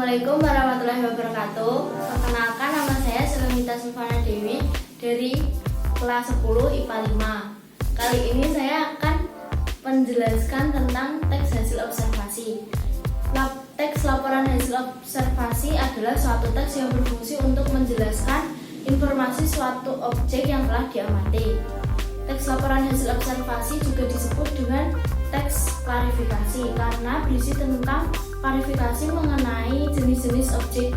Assalamualaikum warahmatullahi wabarakatuh. Perkenalkan, nama saya Selemita Silvana Dewi dari kelas 10 IPA 5. Kali ini saya akan menjelaskan tentang teks hasil observasi. Teks laporan hasil observasi adalah suatu teks yang berfungsi untuk menjelaskan informasi suatu objek yang telah diamati. Teks laporan hasil observasi juga disebut dengan teks klarifikasi karena berisi tentang klarifikasi mengenai jenis-jenis objek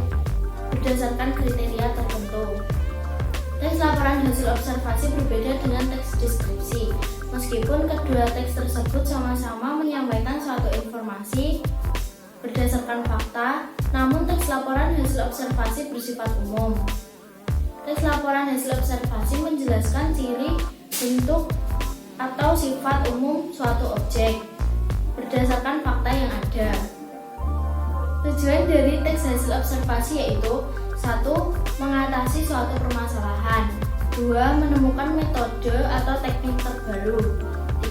berdasarkan kriteria tertentu. Teks laporan hasil observasi berbeda dengan teks deskripsi. Meskipun kedua teks tersebut sama-sama menyampaikan suatu informasi berdasarkan fakta, namun teks laporan hasil observasi bersifat umum. Teks laporan hasil observasi menjelaskan ciri, bentuk, atau sifat umum suatu objek berdasarkan fakta yang ada. Tujuan dari teks hasil observasi yaitu 1. Mengatasi suatu permasalahan, 2. Menemukan metode atau teknik terbaru,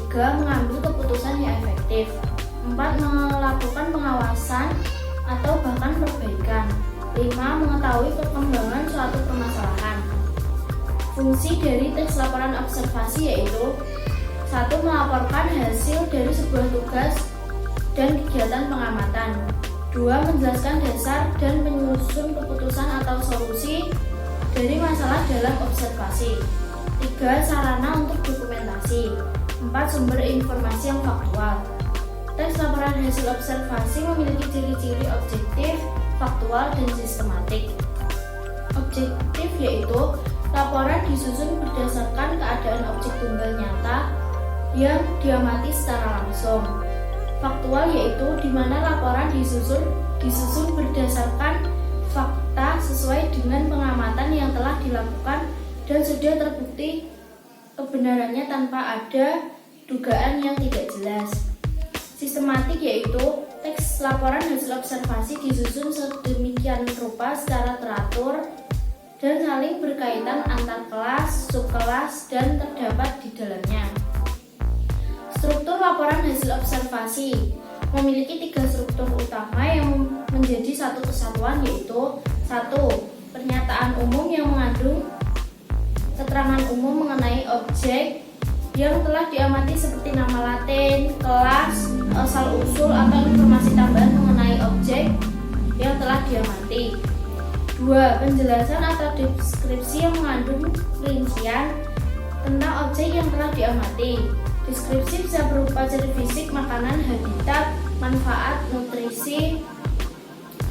3. Mengambil keputusan yang efektif, 4. Melakukan pengawasan atau bahkan perbaikan, 5. Mengetahui perkembangan suatu permasalahan. Fungsi dari teks laporan observasi yaitu 1. Melaporkan hasil dari sebuah tugas dan kegiatan pengamatan, 2. Menjelaskan dasar dan menyusun keputusan atau solusi dari masalah dalam observasi, 3. Sarana untuk dokumentasi, 4. Sumber informasi yang faktual. Teks laporan hasil observasi memiliki ciri-ciri objektif, faktual, dan sistematik. Objektif yaitu laporan disusun berdasarkan keadaan objek tunggal nyata yang diamati secara langsung. Faktual yaitu di mana laporan disusun berdasarkan fakta sesuai dengan pengamatan yang telah dilakukan dan sudah terbukti kebenarannya tanpa ada dugaan yang tidak jelas. Sistematik yaitu teks laporan hasil observasi disusun sedemikian rupa secara teratur dan saling berkaitan antar kelas, subkelas, dan terdapat di dalamnya. Struktur laporan hasil observasi memiliki 3 struktur utama yang menjadi satu kesatuan yaitu 1. Pernyataan umum yang mengandung keterangan umum mengenai objek yang telah diamati seperti nama latin, kelas, asal-usul atau informasi tambahan mengenai objek yang telah diamati. 2. Penjelasan atau deskripsi yang mengandung rincian tentang objek yang telah diamati. Deskripsi bisa berupa ciri fisik, makanan, habitat, manfaat, nutrisi,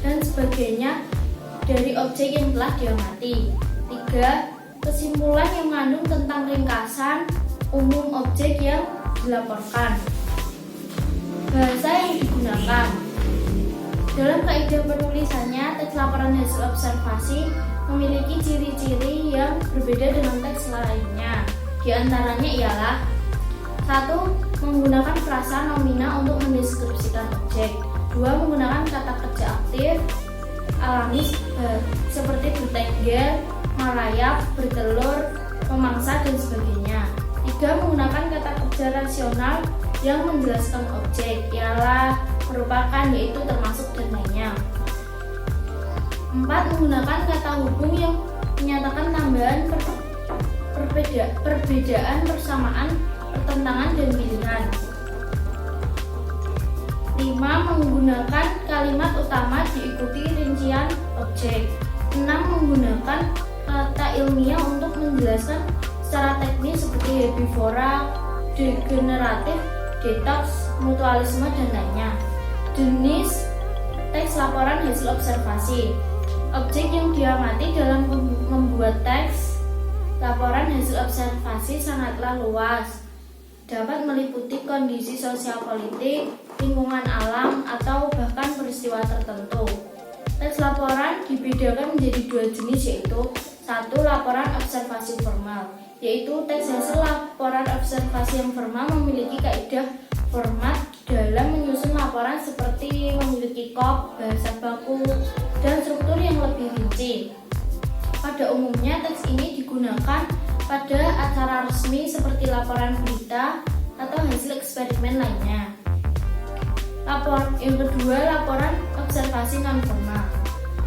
dan sebagainya dari objek yang telah diamati. 3. Kesimpulan yang mengandung tentang ringkasan umum objek yang dilaporkan. Bahasa yang digunakan dalam kaidah penulisannya, teks laporan hasil observasi memiliki ciri-ciri yang berbeda dengan teks lainnya. Di antaranya ialah 1. Menggunakan frasa nomina untuk mendeskripsikan objek, 2. Menggunakan kata kerja aktif alami seperti bertengger, merayap, bertelur, memangsa, dan sebagainya. 3. Menggunakan kata kerja rasional yang menjelaskan objek, ialah, merupakan, yaitu, termasuk, dan lainnya. 4. Menggunakan kata hubung yang menyatakan tambahan, perbedaan, persamaan, pertentangan, dan pilihan. 5. Menggunakan kalimat utama diikuti rincian objek. 6. Menggunakan kata ilmiah untuk menjelaskan secara teknis seperti herbivora, degeneratif, detox, mutualisme, dan lainnya. Jenis teks laporan hasil observasi. Objek yang diamati dalam membuat teks laporan hasil observasi sangatlah luas. Dapat meliputi kondisi sosial politik, lingkungan alam, atau bahkan peristiwa tertentu. Teks laporan dibedakan menjadi 2 jenis yaitu 1. Laporan observasi formal, yaitu teks hasil laporan observasi yang formal memiliki kaidah format dalam menyusun laporan seperti memiliki kop, bahasa baku, dan struktur yang lebih rinci. Pada umumnya teks ini digunakan pada acara resmi seperti laporan berita atau hasil eksperimen lainnya. Yang kedua, laporan observasi non formal.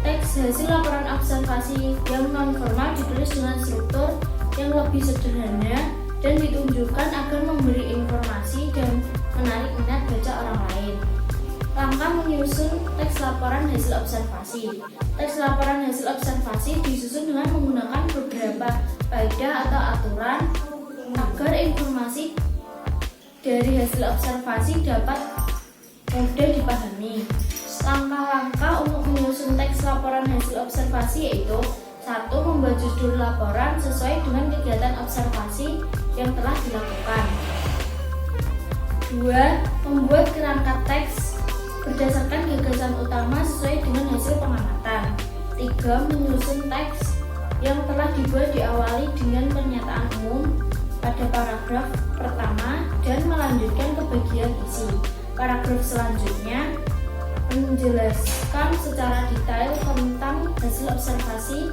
Teks hasil laporan observasi yang non-formal ditulis dengan struktur yang lebih sederhana dan ditunjukkan agar memberi informasi dan menarik minat baca orang lain. Langkah menyusun teks laporan hasil observasi. Teks laporan hasil observasi disusun dengan menggunakan beberapa kaidah atau aturan agar informasi dari hasil observasi dapat mudah dipahami. Langkah-langkah untuk menyusun teks laporan hasil observasi yaitu: 1. Membuat judul laporan sesuai dengan kegiatan observasi yang telah dilakukan. 2. Membuat kerangka teks berdasarkan gagasan utama sesuai dengan hasil pengamatan. 3. Menyusun teks yang telah dibuat diawali dengan pernyataan umum pada paragraf pertama dan melanjutkan ke bagian isi. Paragraf selanjutnya menjelaskan secara detail tentang hasil observasi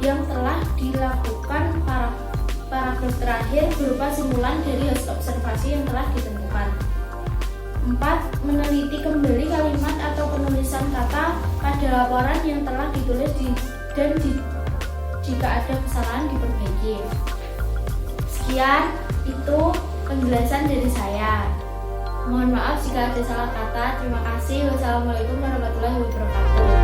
yang telah dilakukan. Paragraf terakhir berupa simpulan dari hasil observasi yang telah ditentukan. 4. Meneliti kembali kalimat atau penulisan kata pada laporan yang telah ditulis dan jika ada kesalahan diperbaiki. Sekian itu penjelasan dari saya. Mohon maaf jika ada salah kata. Terima kasih. Wassalamualaikum warahmatullahi wabarakatuh.